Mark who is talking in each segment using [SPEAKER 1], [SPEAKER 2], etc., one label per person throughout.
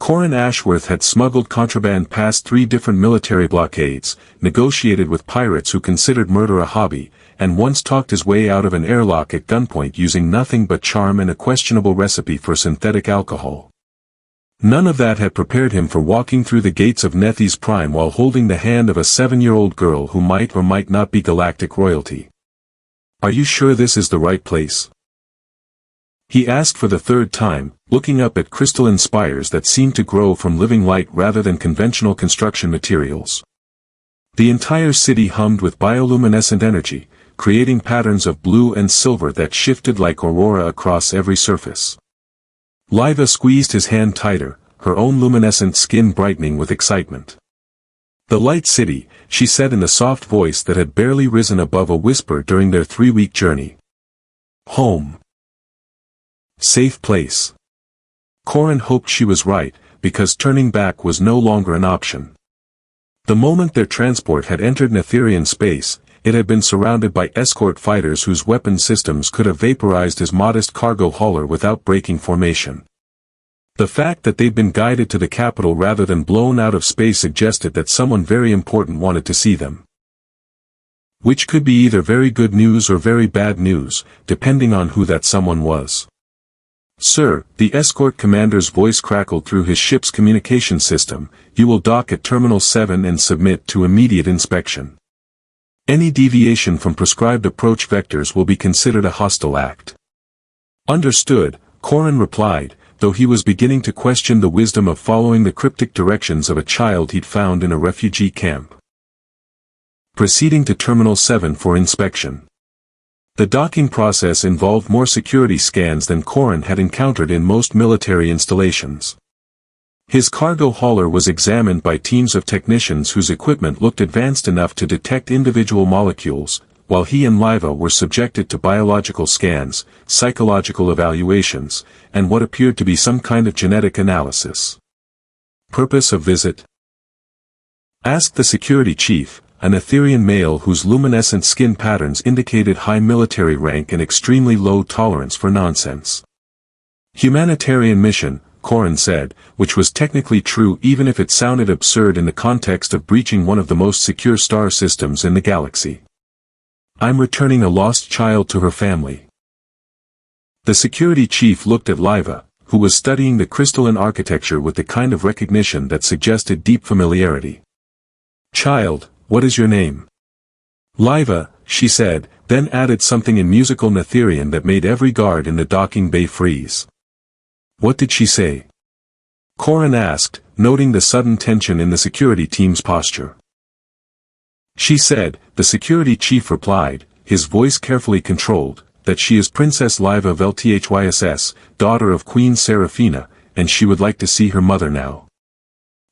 [SPEAKER 1] Corin Ashworth had smuggled contraband past 3 different military blockades, negotiated with pirates who considered murder a hobby, and once talked his way out of an airlock at gunpoint using nothing but charm and a questionable recipe for synthetic alcohol. None of that had prepared him for walking through the gates of Nethi's Prime while holding the hand of a 7-year-old girl who might or might not be galactic royalty. "Are you sure this is the right place?" he asked for the 3rd time, looking up at crystalline spires that seemed to grow from living light rather than conventional construction materials. The entire city hummed with bioluminescent energy, creating patterns of blue and silver that shifted like aurora across every surface. Liva squeezed his hand tighter, her own luminescent skin brightening with excitement. "The Light City," she said in the soft voice that had barely risen above a whisper during their 3-week journey. "Home. Safe place." Corin hoped she was right, because turning back was no longer an option. The moment their transport had entered Netherian space, it had been surrounded by escort fighters whose weapon systems could have vaporized his modest cargo hauler without breaking formation. The fact that they'd been guided to the capital rather than blown out of space suggested that someone very important wanted to see them. Which could be either very good news or very bad news, depending on who that someone was. "Sir," the escort commander's voice crackled through his ship's communication system, "you will dock at Terminal 7 and submit to immediate inspection. Any deviation from prescribed approach vectors will be considered a hostile act." "Understood," Corin replied, though he was beginning to question the wisdom of following the cryptic directions of a child he'd found in a refugee camp. Proceeding to Terminal 7 for inspection. The docking process involved more security scans than Corin had encountered in most military installations. His cargo hauler was examined by teams of technicians whose equipment looked advanced enough to detect individual molecules, while he and Liva were subjected to biological scans, psychological evaluations, and what appeared to be some kind of genetic analysis. "Purpose of visit?" asked the security chief, an Netherian male whose luminescent skin patterns indicated high military rank and extremely low tolerance for nonsense. "Humanitarian mission," Corin said, which was technically true even if it sounded absurd in the context of breaching one of the most secure star systems in the galaxy. "I'm returning a lost child to her family." The security chief looked at Liva, who was studying the crystalline architecture with the kind of recognition that suggested deep familiarity. "Child, what is your name?" "Liva," she said, then added something in musical Netherian that made every guard in the docking bay freeze. "What did she say?" Corin asked, noting the sudden tension in the security team's posture. "She said," the security chief replied, his voice carefully controlled, "that she is Princess Liva Velthyss, daughter of Queen Seraphina, and she would like to see her mother now."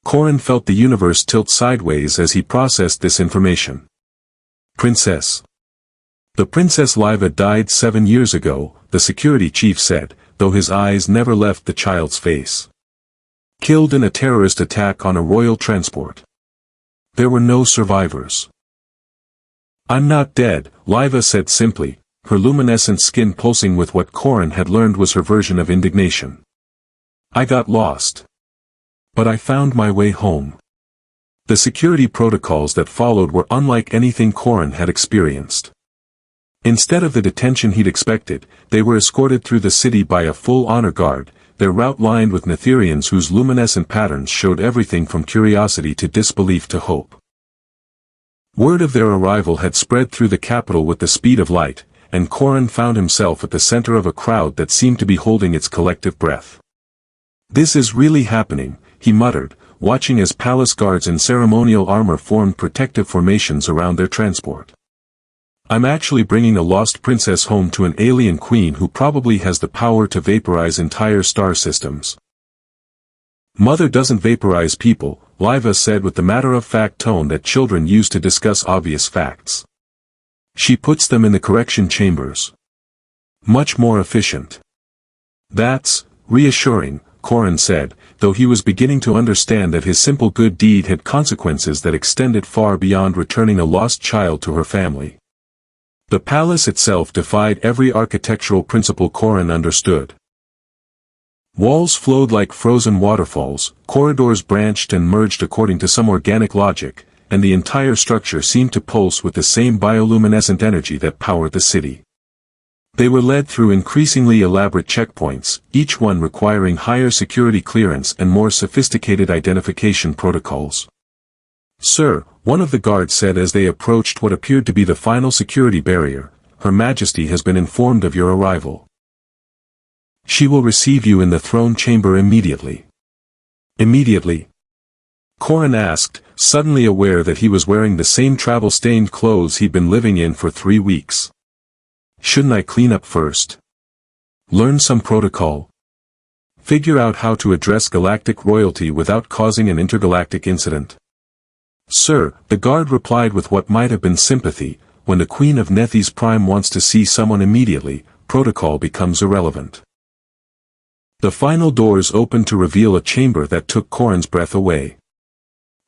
[SPEAKER 1] Corin felt the universe tilt sideways as he processed this information. "Princess." "The Princess Liva died 7 years ago," the security chief said, though his eyes never left the child's face. "Killed in a terrorist attack on a royal transport. There were no survivors." "I'm not dead," Liva said simply, her luminescent skin pulsing with what Corin had learned was her version of indignation. "I got lost. But I found my way home." The security protocols that followed were unlike anything Corin had experienced. Instead of the detention he'd expected, they were escorted through the city by a full honor guard, their route lined with Netherians whose luminescent patterns showed everything from curiosity to disbelief to hope. Word of their arrival had spread through the capital with the speed of light, and Corin found himself at the center of a crowd that seemed to be holding its collective breath. "This is really happening," he muttered, watching as palace guards in ceremonial armor formed protective formations around their transport. "I'm actually bringing a lost princess home to an alien queen who probably has the power to vaporize entire star systems." "Mother doesn't vaporize people," Liva said with the matter-of-fact tone that children use to discuss obvious facts. "She puts them in the correction chambers. Much more efficient." "That's reassuring," Corin said, though he was beginning to understand that his simple good deed had consequences that extended far beyond returning a lost child to her family. The palace itself defied every architectural principle Corin understood. Walls flowed like frozen waterfalls, corridors branched and merged according to some organic logic, and the entire structure seemed to pulse with the same bioluminescent energy that powered the city. They were led through increasingly elaborate checkpoints, each one requiring higher security clearance and more sophisticated identification protocols. "Sir," one of the guards said as they approached what appeared to be the final security barrier, "Her Majesty has been informed of your arrival. She will receive you in the throne chamber immediately." "Immediately?" Corrin asked, suddenly aware that he was wearing the same travel-stained clothes he'd been living in for 3 weeks. "Shouldn't I clean up first? Learn some protocol? Figure out how to address galactic royalty without causing an intergalactic incident?" "Sir," the guard replied with what might have been sympathy, "when the Queen of Nethys Prime wants to see someone immediately, protocol becomes irrelevant." The final doors opened to reveal a chamber that took Corrin's breath away.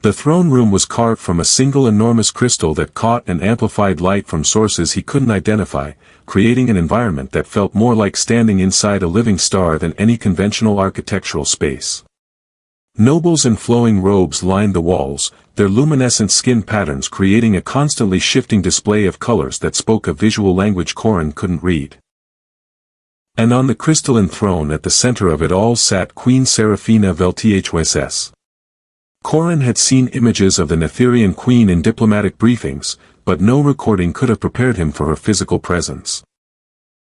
[SPEAKER 1] The throne room was carved from a single enormous crystal that caught and amplified light from sources he couldn't identify, creating an environment that felt more like standing inside a living star than any conventional architectural space. Nobles in flowing robes lined the walls, their luminescent skin patterns creating a constantly shifting display of colors that spoke a visual language Corrin couldn't read. And on the crystalline throne at the center of it all sat Queen Seraphina Velthys. Corrin had seen images of the Netherian queen in diplomatic briefings, but no recording could have prepared him for her physical presence.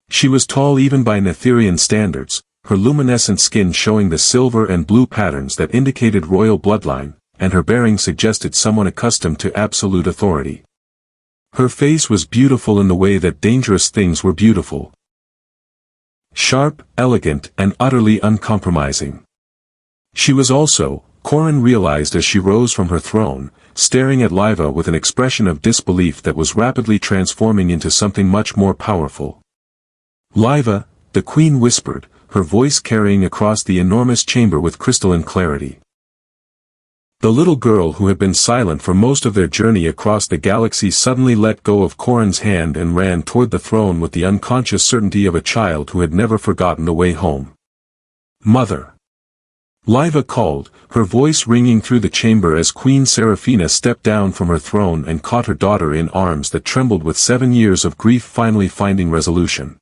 [SPEAKER 1] She was tall even by Netherian standards, her luminescent skin showing the silver and blue patterns that indicated royal bloodline, and her bearing suggested someone accustomed to absolute authority. Her face was beautiful in the way that dangerous things were beautiful. Sharp, elegant, and utterly uncompromising. She was also, Corrin realized as she rose from her throne, staring at Liva with an expression of disbelief that was rapidly transforming into something much more powerful. "Liva," the queen whispered, her voice carrying across the enormous chamber with crystalline clarity. The little girl who had been silent for most of their journey across the galaxy suddenly let go of Corrin's hand and ran toward the throne with the unconscious certainty of a child who had never forgotten the way home. "Mother!" Liva called, her voice ringing through the chamber as Queen Seraphina stepped down from her throne and caught her daughter in arms that trembled with 7 years of grief finally finding resolution.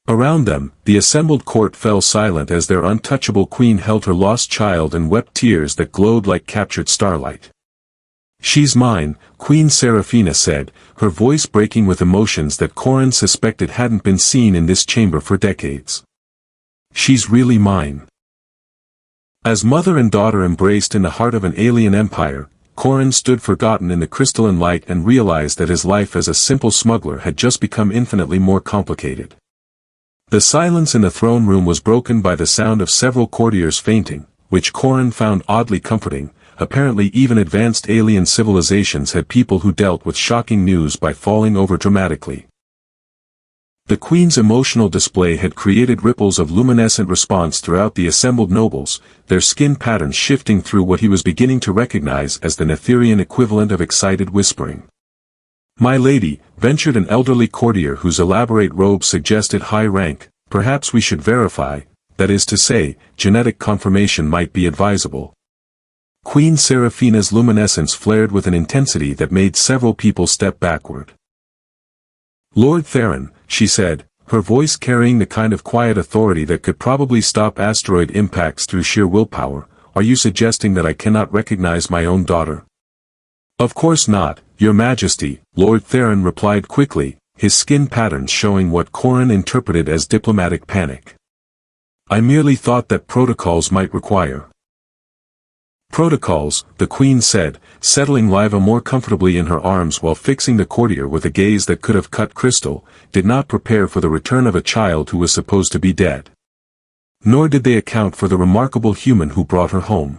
[SPEAKER 1] Around them, the assembled court fell silent as their untouchable queen held her lost child and wept tears that glowed like captured starlight. "She's mine," Queen Seraphina said, her voice breaking with emotions that Corrin suspected hadn't been seen in this chamber for decades. "She's really mine." As mother and daughter embraced in the heart of an alien empire, Corrin stood forgotten in the crystalline light and realized that his life as a simple smuggler had just become infinitely more complicated. The silence in the throne room was broken by the sound of several courtiers fainting, which Corrin found oddly comforting. Apparently even advanced alien civilizations had people who dealt with shocking news by falling over dramatically. The queen's emotional display had created ripples of luminescent response throughout the assembled nobles, their skin patterns shifting through what he was beginning to recognize as the Netherian equivalent of excited whispering. "My lady," ventured an elderly courtier whose elaborate robe suggested high rank, "perhaps we should verify, that is to say, genetic confirmation might be advisable." Queen Seraphina's luminescence flared with an intensity that made several people step backward. "Lord Theron," she said, her voice carrying the kind of quiet authority that could probably stop asteroid impacts through sheer willpower, "are you suggesting that I cannot recognize my own daughter?" "Of course not, Your Majesty," Lord Theron replied quickly, his skin patterns showing what Corrin interpreted as diplomatic panic. "I merely thought that protocols might require." "Protocols," the queen said, settling Liva more comfortably in her arms while fixing the courtier with a gaze that could have cut crystal, "did not prepare for the return of a child who was supposed to be dead. Nor did they account for the remarkable human who brought her home."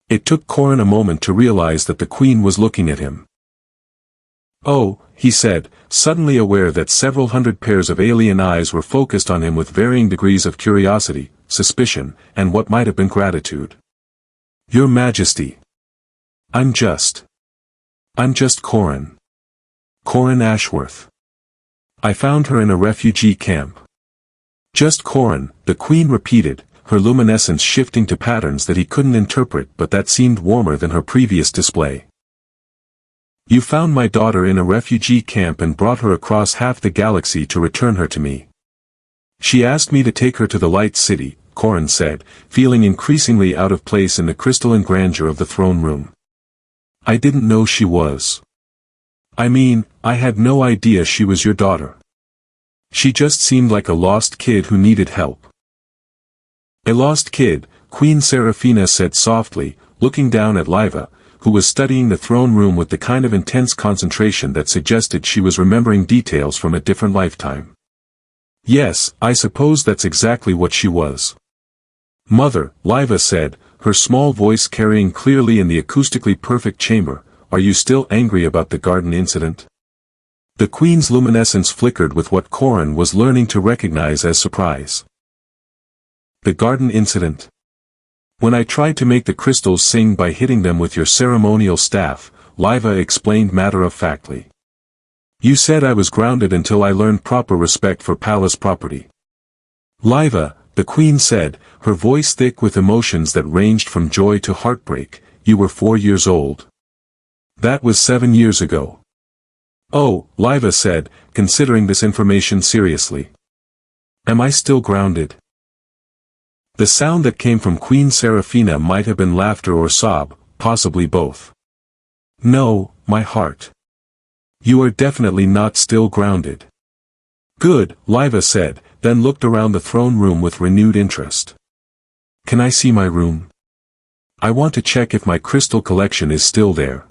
[SPEAKER 1] It took Corrin a moment to realize that the queen was looking at him. "Oh," he said, suddenly aware that several hundred pairs of alien eyes were focused on him with varying degrees of curiosity, suspicion, and what might have been gratitude. "Your Majesty. I'm just Corrin. Corrin Ashworth. I found her in a refugee camp." Just Corin, the queen repeated, her luminescence shifting to patterns that he couldn't interpret but that seemed warmer than her previous display. You found my daughter in a refugee camp and brought her across half the galaxy to return her to me. She asked me to take her to the Light City, Corin said, feeling increasingly out of place in the crystalline grandeur of the throne room. I didn't know she was. I mean, I had no idea she was your daughter. She just seemed like a lost kid who needed help. A lost kid, Queen Seraphina said softly, looking down at Liva, who was studying the throne room with the kind of intense concentration that suggested she was remembering details from a different lifetime. Yes, I suppose that's exactly what she was. Mother, Liva said, her small voice carrying clearly in the acoustically perfect chamber, are you still angry about the garden incident? The queen's luminescence flickered with what Corin was learning to recognize as surprise. The garden incident? When I tried to make the crystals sing by hitting them with your ceremonial staff, Liva explained matter-of-factly. You said I was grounded until I learned proper respect for palace property. Liva, the queen said, her voice thick with emotions that ranged from joy to heartbreak, you were 4 years old. That was 7 years ago. Oh, Liva said, considering this information seriously. Am I still grounded? The sound that came from Queen Seraphina might have been laughter or sob, possibly both. No, my heart. You are definitely not still grounded. Good, Liva said, then looked around the throne room with renewed interest. Can I see my room? I want to check if my crystal collection is still there.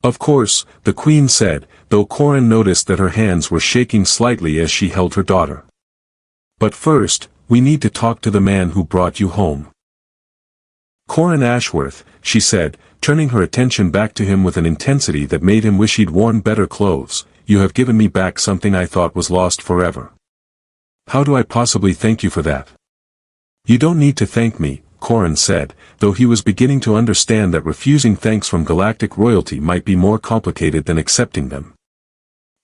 [SPEAKER 1] Of course, the queen said, though Corin noticed that her hands were shaking slightly as she held her daughter. But first, we need to talk to the man who brought you home. Corin Ashworth, she said, turning her attention back to him with an intensity that made him wish he'd worn better clothes, you have given me back something I thought was lost forever. How do I possibly thank you for that? You don't need to thank me, Corin said, though he was beginning to understand that refusing thanks from galactic royalty might be more complicated than accepting them.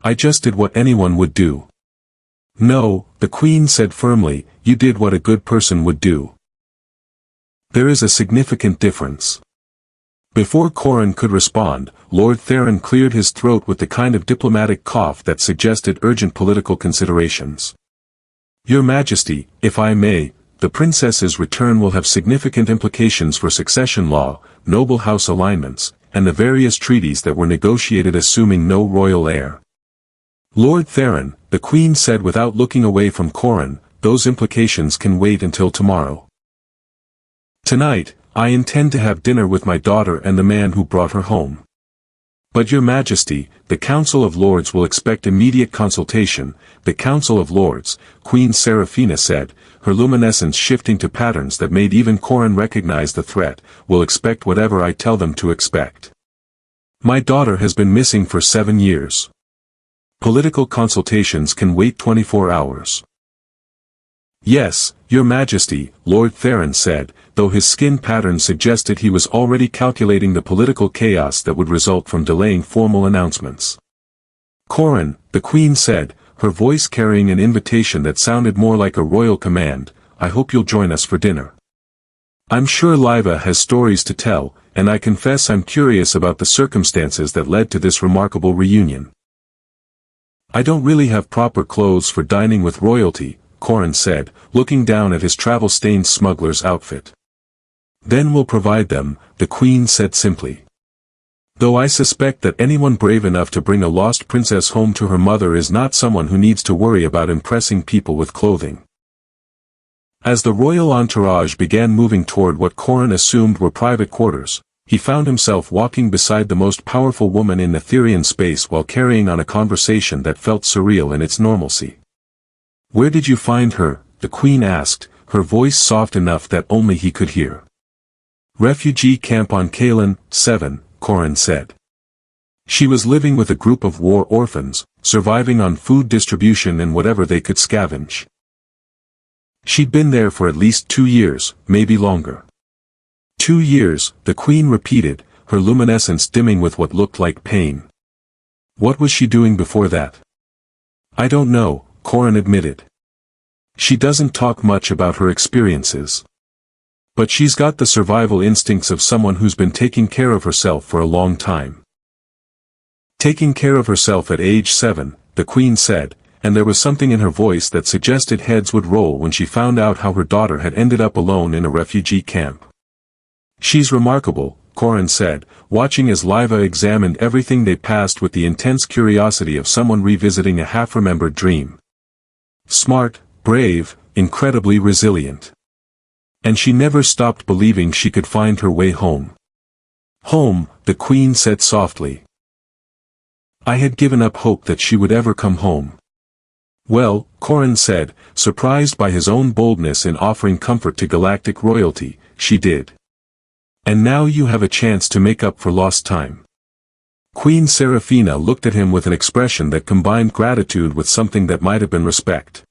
[SPEAKER 1] I just did what anyone would do. No, the queen said firmly, you did what a good person would do. There is a significant difference. Before Corin could respond, Lord Theron cleared his throat with the kind of diplomatic cough that suggested urgent political considerations. Your Majesty, if I may, the princess's return will have significant implications for succession law, noble house alignments, and the various treaties that were negotiated assuming no royal heir. Lord Theron, the queen said without looking away from Corin, those implications can wait until tomorrow. Tonight, I intend to have dinner with my daughter and the man who brought her home. But Your Majesty, the Council of Lords will expect immediate consultation. The Council of Lords, Queen Seraphina said, her luminescence shifting to patterns that made even Corin recognize the threat, will expect whatever I tell them to expect. My daughter has been missing for 7 years. Political consultations can wait 24 hours. Yes, Your Majesty, Lord Theron said, though his skin pattern suggested he was already calculating the political chaos that would result from delaying formal announcements. Corin, the queen said, her voice carrying an invitation that sounded more like a royal command, I hope you'll join us for dinner. I'm sure Liva has stories to tell, and I confess I'm curious about the circumstances that led to this remarkable reunion. I don't really have proper clothes for dining with royalty, Corin said, looking down at his travel-stained smuggler's outfit. Then we'll provide them, the queen said simply. Though I suspect that anyone brave enough to bring a lost princess home to her mother is not someone who needs to worry about impressing people with clothing. As the royal entourage began moving toward what Corin assumed were private quarters, he found himself walking beside the most powerful woman in Etherian space while carrying on a conversation that felt surreal in its normalcy. Where did you find her? The queen asked, her voice soft enough that only he could hear. Refugee camp on Kalen, 7, Corin said. She was living with a group of war orphans, surviving on food distribution and whatever they could scavenge. She'd been there for at least 2 years, maybe longer. 2 years, the queen repeated, her luminescence dimming with what looked like pain. What was she doing before that? I don't know, Corin admitted. She doesn't talk much about her experiences. But she's got the survival instincts of someone who's been taking care of herself for a long time. Taking care of herself at age 7, the Queen said, and there was something in her voice that suggested heads would roll when she found out how her daughter had ended up alone in a refugee camp. She's remarkable, Corin said, watching as Liva examined everything they passed with the intense curiosity of someone revisiting a half-remembered dream. Smart, brave, incredibly resilient. And she never stopped believing she could find her way home. Home, the Queen said softly. I had given up hope that she would ever come home. Well, Corin said, surprised by his own boldness in offering comfort to galactic royalty, she did. And now you have a chance to make up for lost time. Queen Seraphina looked at him with an expression that combined gratitude with something that might have been respect.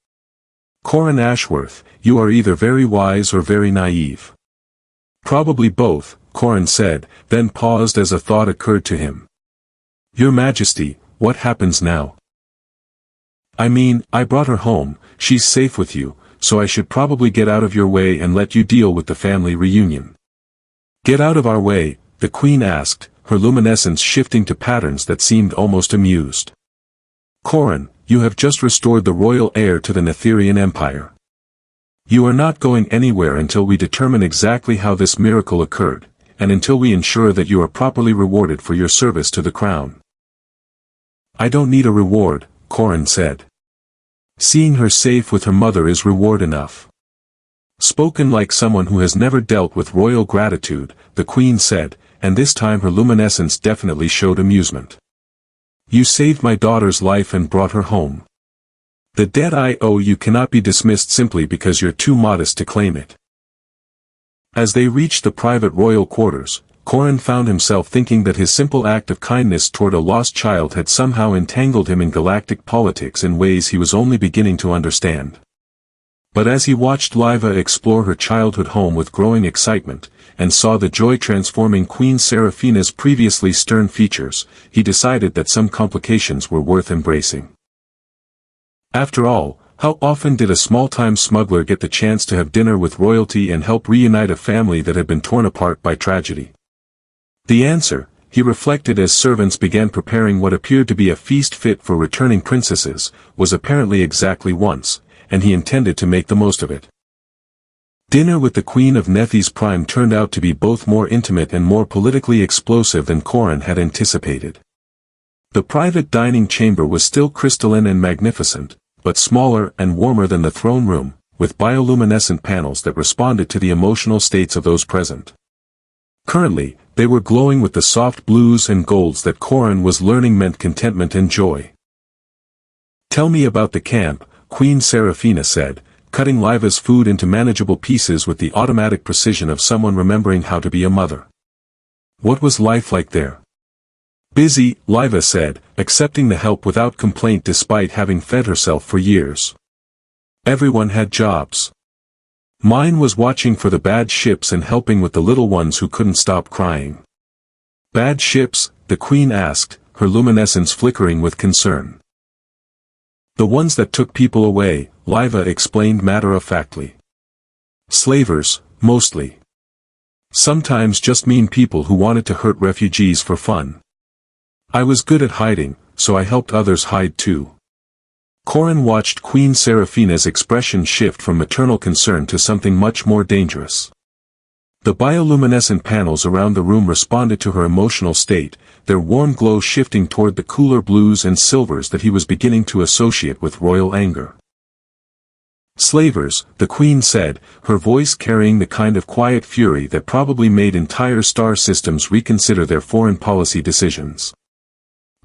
[SPEAKER 1] Corin Ashworth, you are either very wise or very naive. Probably both, Corin said, then paused as a thought occurred to him. Your Majesty, what happens now? I mean, I brought her home, she's safe with you, so I should probably get out of your way and let you deal with the family reunion. Get out of our way, the Queen asked, her luminescence shifting to patterns that seemed almost amused. Corin, you have just restored the royal heir to the Netherian Empire. You are not going anywhere until we determine exactly how this miracle occurred, and until we ensure that you are properly rewarded for your service to the crown. I don't need a reward, Corin said. Seeing her safe with her mother is reward enough. Spoken like someone who has never dealt with royal gratitude, the Queen said, and this time her luminescence definitely showed amusement. You saved my daughter's life and brought her home. The debt I owe you cannot be dismissed simply because you're too modest to claim it. As they reached the private royal quarters, Corin found himself thinking that his simple act of kindness toward a lost child had somehow entangled him in galactic politics in ways he was only beginning to understand. But as he watched Liva explore her childhood home with growing excitement, and saw the joy transforming Queen Seraphina's previously stern features, he decided that some complications were worth embracing. After all, how often did a small-time smuggler get the chance to have dinner with royalty and help reunite a family that had been torn apart by tragedy? The answer, he reflected as servants began preparing what appeared to be a feast fit for returning princesses, was apparently exactly once, and he intended to make the most of it. Dinner with the Queen of Nethes Prime turned out to be both more intimate and more politically explosive than Corin had anticipated. The private dining chamber was still crystalline and magnificent, but smaller and warmer than the throne room, with bioluminescent panels that responded to the emotional states of those present. Currently, they were glowing with the soft blues and golds that Corin was learning meant contentment and joy. Tell me about the camp, Queen Seraphina said, cutting Liva's food into manageable pieces with the automatic precision of someone remembering how to be a mother. What was life like there? Busy, Liva said, accepting the help without complaint despite having fed herself for years. Everyone had jobs. Mine was watching for the bad ships and helping with the little ones who couldn't stop crying. Bad ships? The Queen asked, her luminescence flickering with concern. The ones that took people away, Liva explained matter-of-factly. Slavers, mostly. Sometimes just mean people who wanted to hurt refugees for fun. I was good at hiding, so I helped others hide too. Corin watched Queen Seraphina's expression shift from maternal concern to something much more dangerous. The bioluminescent panels around the room responded to her emotional state, their warm glow shifting toward the cooler blues and silvers that he was beginning to associate with royal anger. Slavers, the Queen said, her voice carrying the kind of quiet fury that probably made entire star systems reconsider their foreign policy decisions.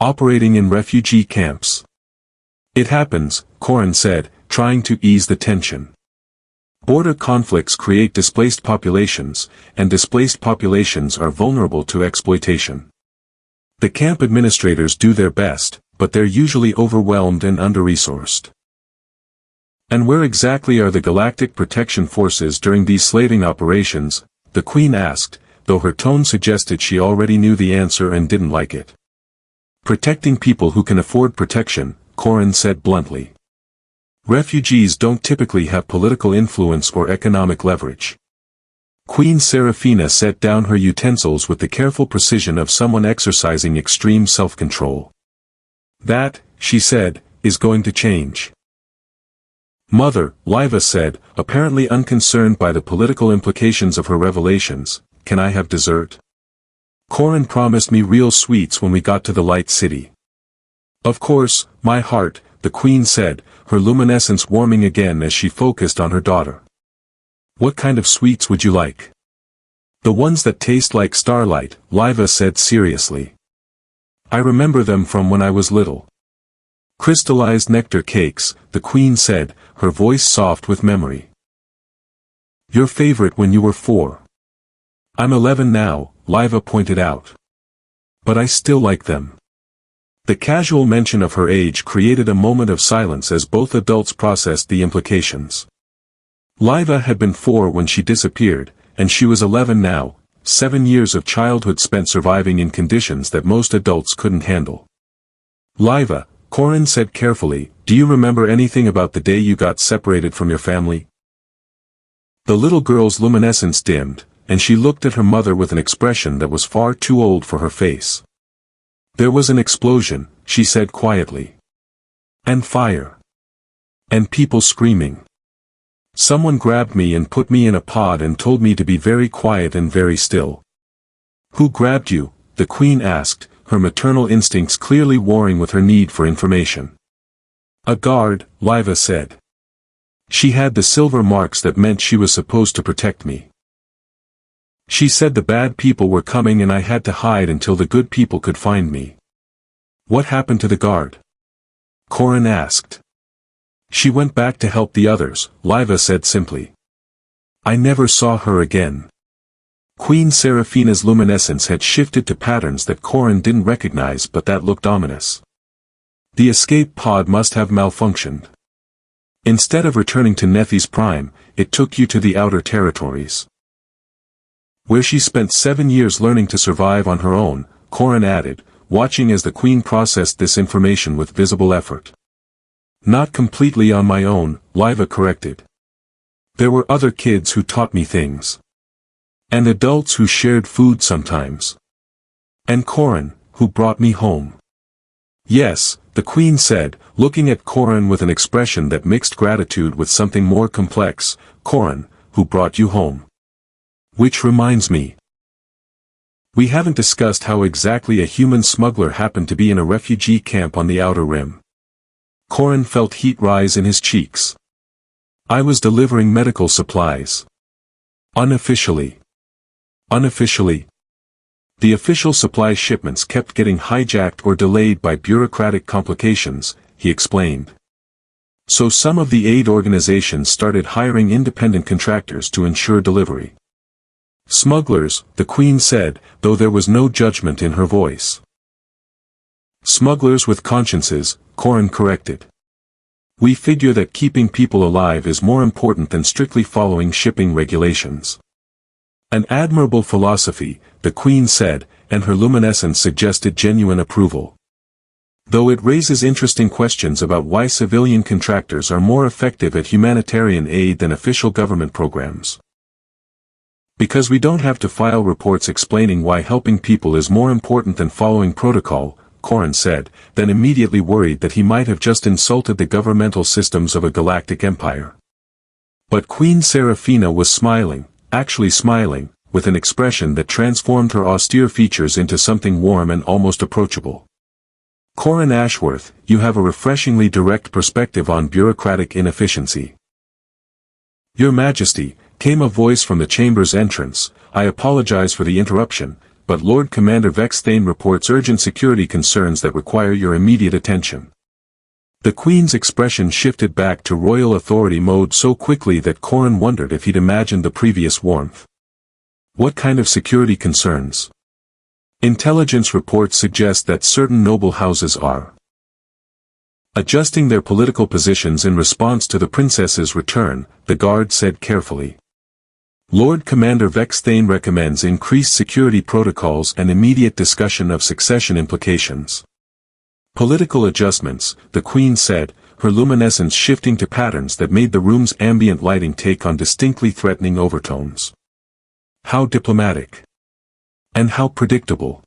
[SPEAKER 1] Operating in refugee camps. It happens, Corin said, trying to ease the tension. Border conflicts create displaced populations, and displaced populations are vulnerable to exploitation. The camp administrators do their best, but they're usually overwhelmed and under-resourced. And where exactly are the Galactic Protection Forces during these slaving operations? The Queen asked, though her tone suggested she already knew the answer and didn't like it. Protecting people who can afford protection, Corin said bluntly. Refugees don't typically have political influence or economic leverage. Queen Seraphina set down her utensils with the careful precision of someone exercising extreme self-control. That, she said, is going to change. Mother, Liva said, apparently unconcerned by the political implications of her revelations, can I have dessert? Corin promised me real sweets when we got to the light city. Of course, my heart, the queen said, her luminescence warming again as she focused on her daughter. What kind of sweets would you like? The ones that taste like starlight, Liva said seriously. I remember them from when I was little. Crystallized nectar cakes, the queen said, her voice soft with memory. Your favorite when you were 4. I'm 11 now, Liva pointed out. But I still like them. The casual mention of her age created a moment of silence as both adults processed the implications. Liva had been 4 when she disappeared, and she was 11 now, 7 years of childhood spent surviving in conditions that most adults couldn't handle. Liva, Corin said carefully, do you remember anything about the day you got separated from your family? The little girl's luminescence dimmed, and she looked at her mother with an expression that was far too old for her face. There was an explosion, she said quietly. And fire. And people screaming. Someone grabbed me and put me in a pod and told me to be very quiet and very still. Who grabbed you? The queen asked, her maternal instincts clearly warring with her need for information. A guard, Liva said. She had the silver marks that meant she was supposed to protect me. She said the bad people were coming and I had to hide until the good people could find me. What happened to the guard? Corin asked. She went back to help the others, Liva said simply. I never saw her again. Queen Seraphina's luminescence had shifted to patterns that Corin didn't recognize but that looked ominous. The escape pod must have malfunctioned. Instead of returning to Nephis Prime, it took you to the outer territories. Where she spent 7 years learning to survive on her own, Corin added, watching as the queen processed this information with visible effort. Not completely on my own, Liva corrected. There were other kids who taught me things. And adults who shared food sometimes. And Corin, who brought me home. Yes, the queen said, looking at Corin with an expression that mixed gratitude with something more complex, Corin, who brought you home. Which reminds me. We haven't discussed how exactly a human smuggler happened to be in a refugee camp on the Outer Rim. Corin felt heat rise in his cheeks. I was delivering medical supplies. Unofficially. Unofficially. The official supply shipments kept getting hijacked or delayed by bureaucratic complications, he explained. So some of the aid organizations started hiring independent contractors to ensure delivery. Smugglers, the queen said, though there was no judgment in her voice. Smugglers with consciences, Corin corrected. We figure that keeping people alive is more important than strictly following shipping regulations. An admirable philosophy, the queen said, and her luminescence suggested genuine approval. Though it raises interesting questions about why civilian contractors are more effective at humanitarian aid than official government programs. Because we don't have to file reports explaining why helping people is more important than following protocol, Corin said, then immediately worried that he might have just insulted the governmental systems of a galactic empire. But Queen Seraphina was smiling, actually smiling, with an expression that transformed her austere features into something warm and almost approachable. Corin Ashworth, you have a refreshingly direct perspective on bureaucratic inefficiency. Your Majesty, came a voice from the chamber's entrance, I apologize for the interruption, but Lord Commander Vexthane reports urgent security concerns that require your immediate attention. The Queen's expression shifted back to royal authority mode so quickly that Corin wondered if he'd imagined the previous warmth. What kind of security concerns? Intelligence reports suggest that certain noble houses are adjusting their political positions in response to the princess's return, the guard said carefully. Lord Commander Vexthane recommends increased security protocols and immediate discussion of succession implications. Political adjustments, the Queen said, her luminescence shifting to patterns that made the room's ambient lighting take on distinctly threatening overtones. How diplomatic. And how predictable.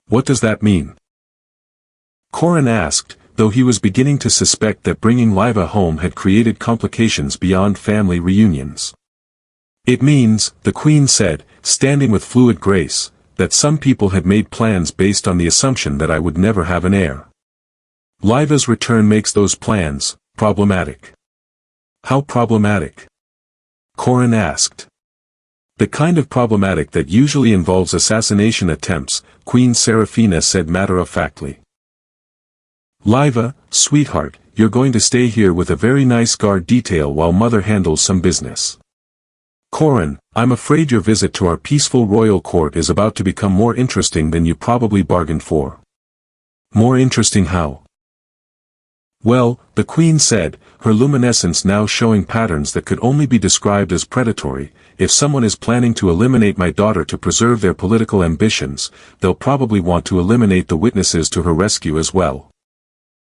[SPEAKER 1] What does that mean? Corin asked, though he was beginning to suspect that bringing Liva home had created complications beyond family reunions. It means, the Queen said, standing with fluid grace, that some people had made plans based on the assumption that I would never have an heir. Liva's return makes those plans problematic. How problematic? Corin asked. The kind of problematic that usually involves assassination attempts, Queen Seraphina said matter-of-factly. Liva, sweetheart, you're going to stay here with a very nice guard detail while Mother handles some business. Corin, I'm afraid your visit to our peaceful royal court is about to become more interesting than you probably bargained for. More interesting how? Well, the Queen said, her luminescence now showing patterns that could only be described as predatory. If someone is planning to eliminate my daughter to preserve their political ambitions, they'll probably want to eliminate the witnesses to her rescue as well.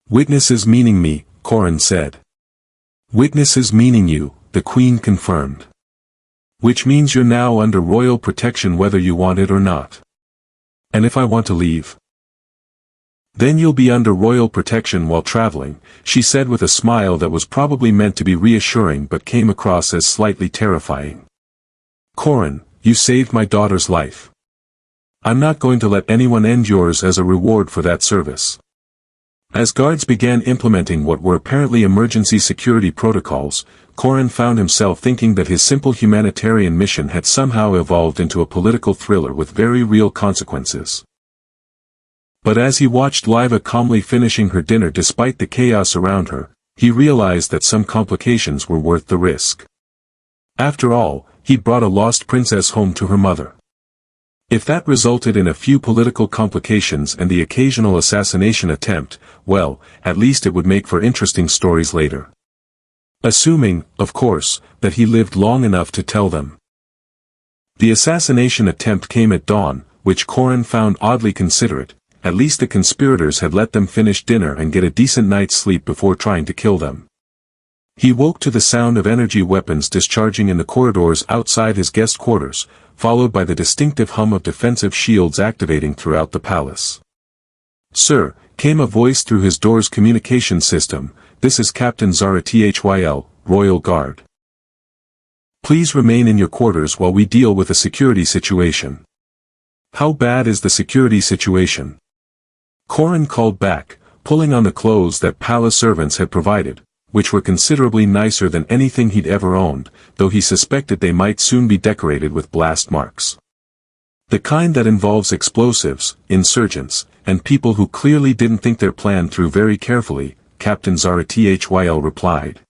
[SPEAKER 1] Witnesses meaning me, Corin said. Witnesses meaning you, the Queen confirmed. Which means you're now under royal protection whether you want it or not. And if I want to leave? Then you'll be under royal protection while traveling, she said with a smile that was probably meant to be reassuring but came across as slightly terrifying. Corin, you saved my daughter's life. I'm not going to let anyone end yours as a reward for that service. As guards began implementing what were apparently emergency security protocols, Corin found himself thinking that his simple humanitarian mission had somehow evolved into a political thriller with very real consequences. But as he watched Liva calmly finishing her dinner despite the chaos around her, he realized that some complications were worth the risk. After all, he'd brought a lost princess home to her mother. If that resulted in a few political complications and the occasional assassination attempt, well, at least it would make for interesting stories later. Assuming, of course, that he lived long enough to tell them. The assassination attempt came at dawn, which Corin found oddly considerate. At least the conspirators had let them finish dinner and get a decent night's sleep before trying to kill them. He woke to the sound of energy weapons discharging in the corridors outside his guest quarters, followed by the distinctive hum of defensive shields activating throughout the palace. Sir, came a voice through his door's communication system, this is Captain Zara Thyl, Royal Guard. Please remain in your quarters while we deal with the security situation. How bad is the security situation? Corin called back, pulling on the clothes that palace servants had provided, which were considerably nicer than anything he'd ever owned, though he suspected they might soon be decorated with blast marks. The kind that involves explosives, insurgents, and people who clearly didn't think their plan through very carefully, Captain Zara Thyl replied.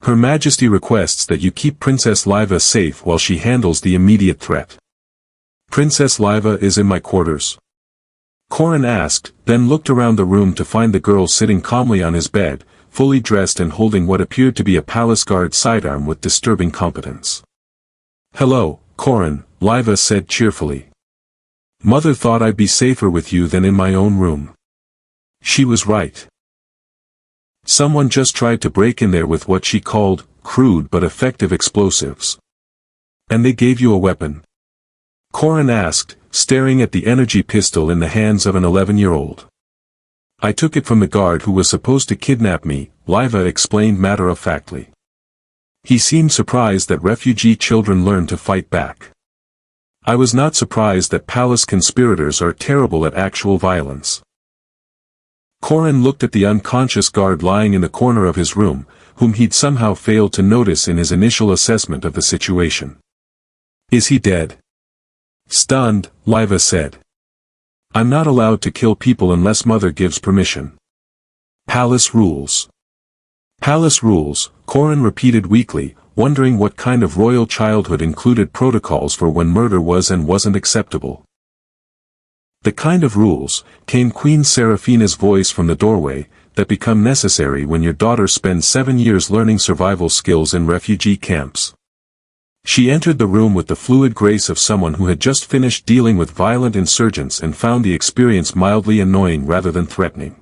[SPEAKER 1] Her Majesty requests that you keep Princess Liva safe while she handles the immediate threat. Princess Liva is in my quarters? Corin asked, then looked around the room to find the girl sitting calmly on his bed, fully dressed and holding what appeared to be a palace guard sidearm with disturbing competence. Hello, Corin, Liva said cheerfully. Mother thought I'd be safer with you than in my own room. She was right. Someone just tried to break in there with what she called, crude but effective explosives. And they gave you a weapon? Corin asked, staring at the energy pistol in the hands of an 11-year-old. I took it from the guard who was supposed to kidnap me, Liva explained matter-of-factly. He seemed surprised that refugee children learned to fight back. I was not surprised that palace conspirators are terrible at actual violence. Corin looked at the unconscious guard lying in the corner of his room, whom he'd somehow failed to notice in his initial assessment of the situation. Is he dead? Stunned, Liva said. I'm not allowed to kill people unless Mother gives permission. Palace rules. Palace rules, Corin repeated weakly, wondering what kind of royal childhood included protocols for when murder was and wasn't acceptable. The kind of rules, came Queen Seraphina's voice from the doorway, that become necessary when your daughter spends 7 years learning survival skills in refugee camps. She entered the room with the fluid grace of someone who had just finished dealing with violent insurgents and found the experience mildly annoying rather than threatening.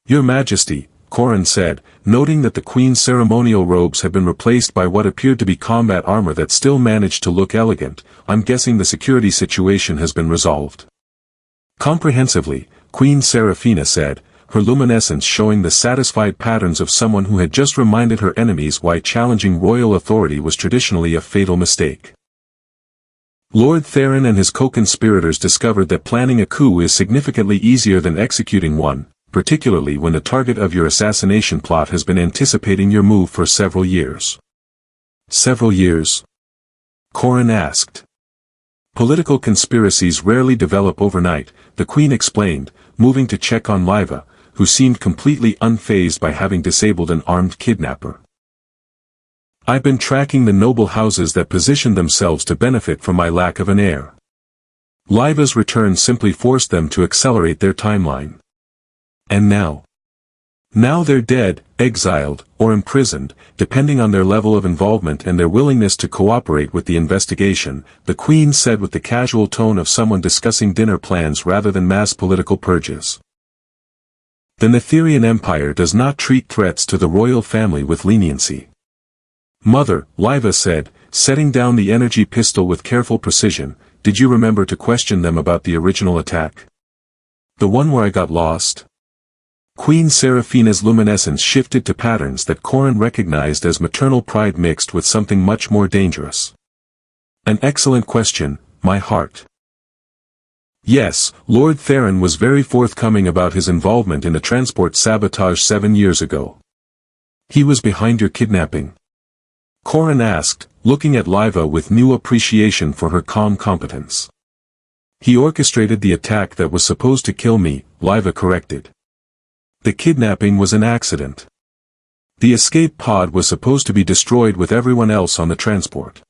[SPEAKER 1] Your Majesty, Corrin said, noting that the Queen's ceremonial robes had been replaced by what appeared to be combat armor that still managed to look elegant. I'm guessing the security situation has been resolved. Comprehensively, Queen Seraphina said, her luminescence showing the satisfied patterns of someone who had just reminded her enemies why challenging royal authority was traditionally a fatal mistake. Lord Theron and his co-conspirators discovered that planning a coup is significantly easier than executing one, particularly when the target of your assassination plot has been anticipating your move for several years. Several years? Corrin asked. Political conspiracies rarely develop overnight, the Queen explained, moving to check on Liva, who seemed completely unfazed by having disabled an armed kidnapper. I've been tracking the noble houses that positioned themselves to benefit from my lack of an heir. Liva's return simply forced them to accelerate their timeline. And now? Now they're dead, exiled, or imprisoned, depending on their level of involvement and their willingness to cooperate with the investigation, the Queen said with the casual tone of someone discussing dinner plans rather than mass political purges. The Netherian Empire does not treat threats to the royal family with leniency. Mother, Liva said, setting down the energy pistol with careful precision, did you remember to question them about the original attack? The one where I got lost? Queen Seraphina's luminescence shifted to patterns that Corrin recognized as maternal pride mixed with something much more dangerous. An excellent question, my heart. Yes, Lord Theron was very forthcoming about his involvement in the transport sabotage 7 years ago. He was behind your kidnapping? Corrin asked, looking at Liva with new appreciation for her calm competence. He orchestrated the attack that was supposed to kill me, Liva corrected. The kidnapping was an accident. The escape pod was supposed to be destroyed with everyone else on the transport.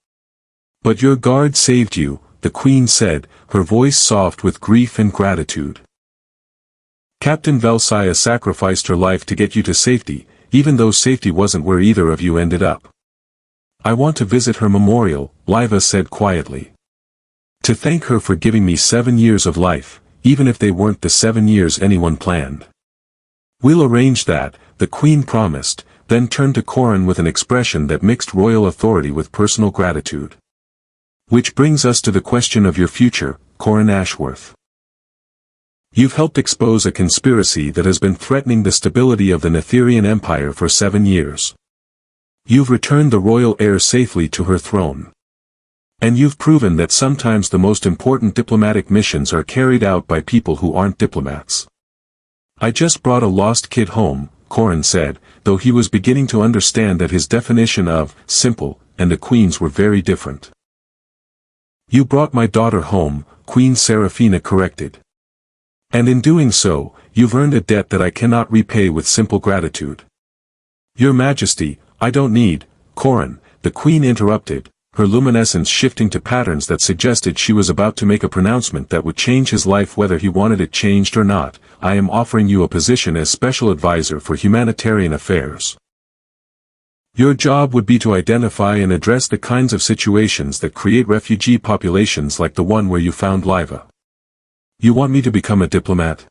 [SPEAKER 1] But your guard saved you, the Queen said, her voice soft with grief and gratitude. Captain Velsia sacrificed her life to get you to safety, even though safety wasn't where either of you ended up. I want to visit her memorial, Liva said quietly. To thank her for giving me 7 years of life, even if they weren't the 7 years anyone planned. We'll arrange that, the Queen promised, then turned to Corrin with an expression that mixed royal authority with personal gratitude. Which brings us to the question of your future, Corrin Ashworth. You've helped expose a conspiracy that has been threatening the stability of the Netherian Empire for 7 years. You've returned the royal heir safely to her throne. And you've proven that sometimes the most important diplomatic missions are carried out by people who aren't diplomats. I just brought a lost kid home, Corrin said, though he was beginning to understand that his definition of simple and the Queen's were very different. You brought my daughter home, Queen Seraphina corrected. And in doing so, you've earned a debt that I cannot repay with simple gratitude. Your Majesty, I don't need, Corrin, the Queen interrupted, her luminescence shifting to patterns that suggested she was about to make a pronouncement that would change his life whether he wanted it changed or not. I am offering you a position as Special Advisor for Humanitarian Affairs. Your job would be to identify and address the kinds of situations that create refugee populations like the one where you found Liva. You want me to become a diplomat?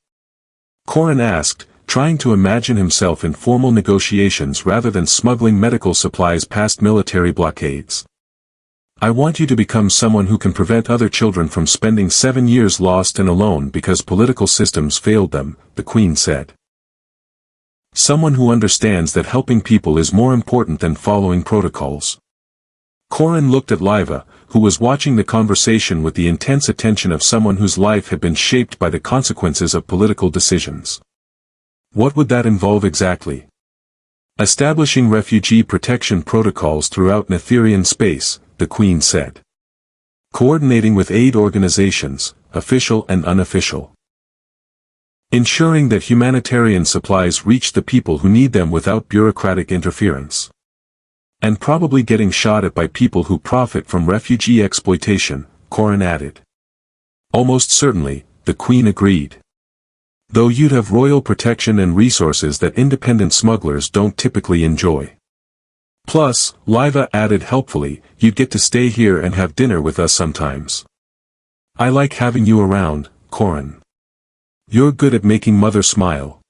[SPEAKER 1] Corrin asked, trying to imagine himself in formal negotiations rather than smuggling medical supplies past military blockades. I want you to become someone who can prevent other children from spending 7 years lost and alone because political systems failed them, the Queen said. Someone who understands that helping people is more important than following protocols. Corrin looked at Liva, who was watching the conversation with the intense attention of someone whose life had been shaped by the consequences of political decisions. What would that involve exactly? Establishing refugee protection protocols throughout Netherian space, the Queen said. Coordinating with aid organizations, official and unofficial. Ensuring that humanitarian supplies reach the people who need them without bureaucratic interference. And probably getting shot at by people who profit from refugee exploitation, Corrin added. Almost certainly, the Queen agreed. Though you'd have royal protection and resources that independent smugglers don't typically enjoy. Plus, Liva added helpfully, you'd get to stay here and have dinner with us sometimes. I like having you around, Corrin. You're good at making Mother smile.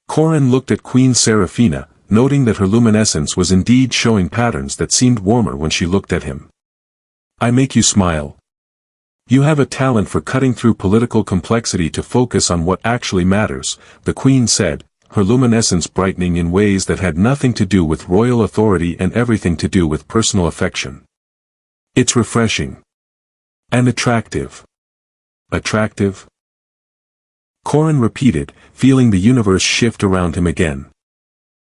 [SPEAKER 1] Corin looked at Queen Seraphina, noting that her luminescence was indeed showing patterns that seemed warmer when she looked at him. I make you smile. You have a talent for cutting through political complexity to focus on what actually matters, the Queen said, her luminescence brightening in ways that had nothing to do with royal authority and everything to do with personal affection. It's refreshing. And attractive. Attractive? Corin repeated, feeling the universe shift around him again.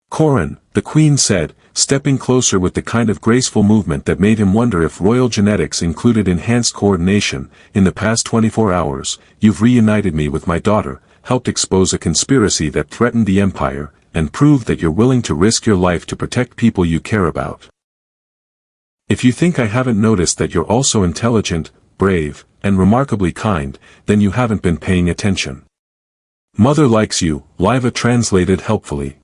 [SPEAKER 1] Corin, the Queen said, stepping closer with the kind of graceful movement that made him wonder if royal genetics included enhanced coordination. In the past 24 hours, you've reunited me with my daughter, helped expose a conspiracy that threatened the empire, and proved that you're willing to risk your life to protect people you care about. If you think I haven't noticed that you're also intelligent, brave, and remarkably kind, then you haven't been paying attention. Mother likes you, Liva translated helpfully.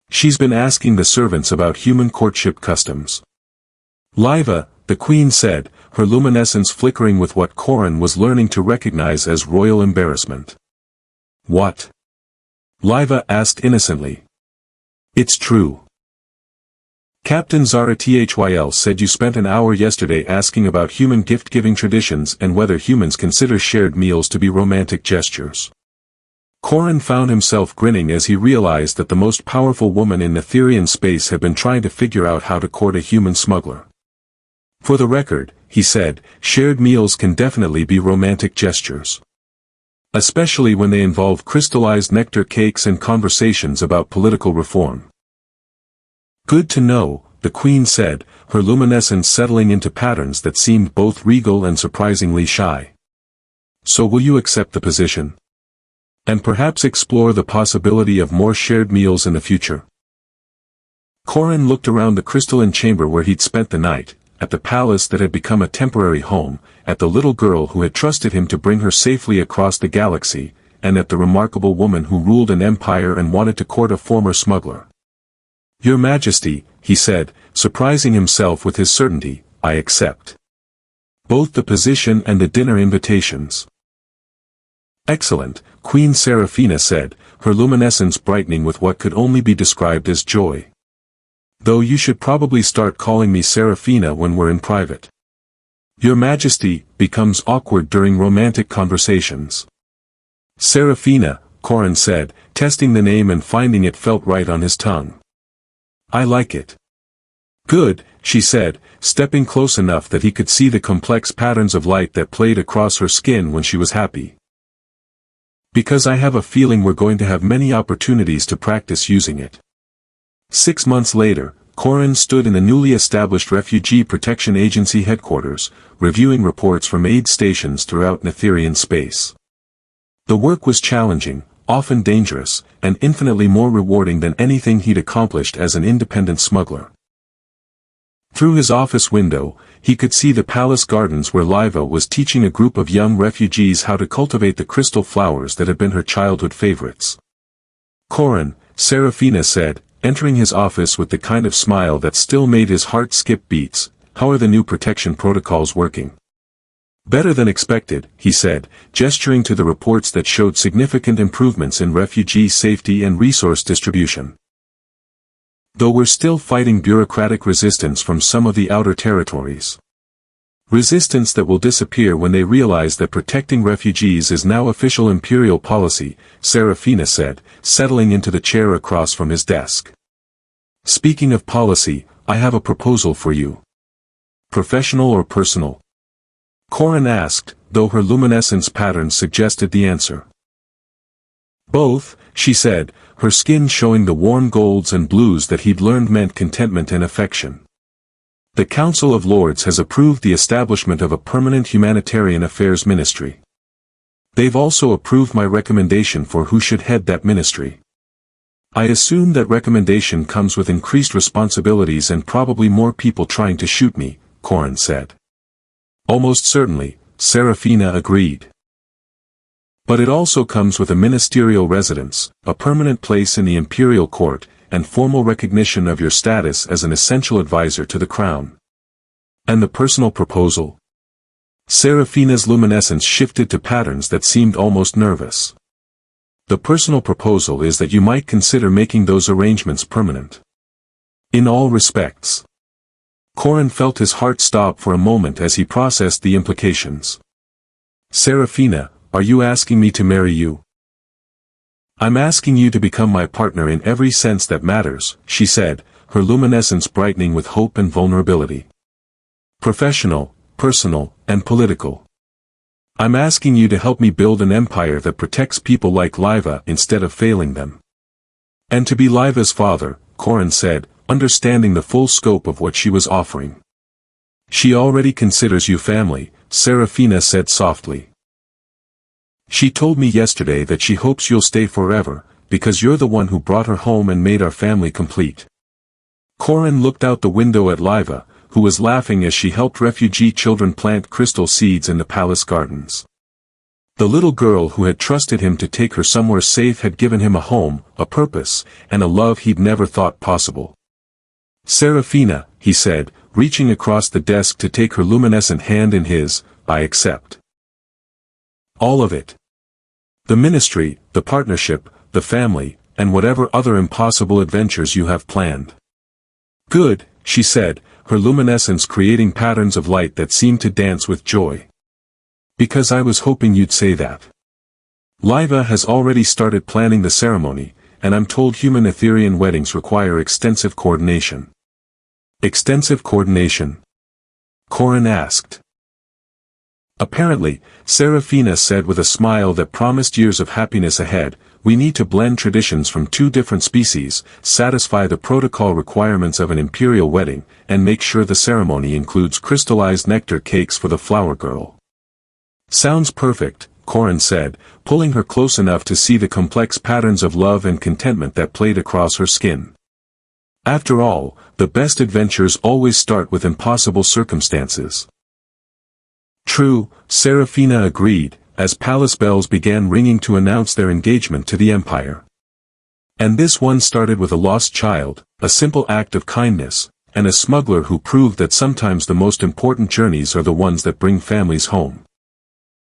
[SPEAKER 1] She's been asking the servants about human courtship customs. Liva, the Queen said, her luminescence flickering with what Corin was learning to recognize as royal embarrassment. What? Liva asked innocently. It's true. Captain Zara Thyl said you spent an hour yesterday asking about human gift-giving traditions and whether humans consider shared meals to be romantic gestures. Corin found himself grinning as he realized that the most powerful woman in Netherian space had been trying to figure out how to court a human smuggler. For the record, he said, shared meals can definitely be romantic gestures. Especially when they involve crystallized nectar cakes and conversations about political reform. Good to know, the Queen said, her luminescence settling into patterns that seemed both regal and surprisingly shy. So will you accept the position? And perhaps explore the possibility of more shared meals in the future? Corin looked around the crystalline chamber where he'd spent the night, at the palace that had become a temporary home, at the little girl who had trusted him to bring her safely across the galaxy, and at the remarkable woman who ruled an empire and wanted to court a former smuggler. Your Majesty, he said, surprising himself with his certainty, I accept. Both the position and the dinner invitations. Excellent, Queen Seraphina said, her luminescence brightening with what could only be described as joy. Though you should probably start calling me Seraphina when we're in private. Your Majesty becomes awkward during romantic conversations. Seraphina, Corin said, testing the name and finding it felt right on his tongue. I like it. Good, she said, stepping close enough that he could see the complex patterns of light that played across her skin when she was happy. Because I have a feeling we're going to have many opportunities to practice using it. 6 months later, Corin stood in the newly established Refugee Protection Agency headquarters, reviewing reports from aid stations throughout Netherian space. The work was challenging, often dangerous, and infinitely more rewarding than anything he'd accomplished as an independent smuggler. Through his office window, he could see the palace gardens where Liva was teaching a group of young refugees how to cultivate the crystal flowers that had been her childhood favorites. Corin, Seraphina said, entering his office with the kind of smile that still made his heart skip beats, how are the new protection protocols working? Better than expected, he said, gesturing to the reports that showed significant improvements in refugee safety and resource distribution. Though we're still fighting bureaucratic resistance from some of the outer territories. Resistance that will disappear when they realize that protecting refugees is now official imperial policy, Seraphina said, settling into the chair across from his desk. Speaking of policy, I have a proposal for you. Professional or personal? Corin asked, though her luminescence patterns suggested the answer. Both, she said, her skin showing the warm golds and blues that he'd learned meant contentment and affection. The Council of Lords has approved the establishment of a permanent humanitarian affairs ministry. They've also approved my recommendation for who should head that ministry. I assume that recommendation comes with increased responsibilities and probably more people trying to shoot me, Corin said. Almost certainly, Seraphina agreed. But it also comes with a ministerial residence, a permanent place in the imperial court, and formal recognition of your status as an essential advisor to the crown. And the personal proposal? Seraphina's luminescence shifted to patterns that seemed almost nervous. the personal proposal is that you might consider making those arrangements permanent. In all respects. Corin felt his heart stop for a moment as he processed the implications. Serafina, are you asking me to marry you? I'm asking you to become my partner in every sense that matters, she said, her luminescence brightening with hope and vulnerability. Professional, personal, and political. I'm asking you to help me build an empire that protects people like Liva instead of failing them. And to be Liva's father, Corin said, understanding the full scope of what she was offering. She already considers you family, Serafina said softly. She told me yesterday that she hopes you'll stay forever, because you're the one who brought her home and made our family complete. Corin looked out the window at Liva, who was laughing as she helped refugee children plant crystal seeds in the palace gardens. The little girl who had trusted him to take her somewhere safe had given him a home, a purpose, and a love he'd never thought possible. Serafina, he said, reaching across the desk to take her luminescent hand in his, I accept. All of it. The ministry, the partnership, the family, and whatever other impossible adventures you have planned. Good, she said, her luminescence creating patterns of light that seemed to dance with joy. Because I was hoping you'd say that. Liva has already started planning the ceremony, and I'm told human Etherian weddings require extensive coordination. Extensive coordination? Corin asked. Apparently, Serafina said with a smile that promised years of happiness ahead, we need to blend traditions from two different species, satisfy the protocol requirements of an imperial wedding, and make sure the ceremony includes crystallized nectar cakes for the flower girl. Sounds perfect, Corin said, pulling her close enough to see the complex patterns of love and contentment that played across her skin. After all, the best adventures always start with impossible circumstances. True, Serafina agreed, as palace bells began ringing to announce their engagement to the empire. And this one started with a lost child, a simple act of kindness, and a smuggler who proved that sometimes the most important journeys are the ones that bring families home.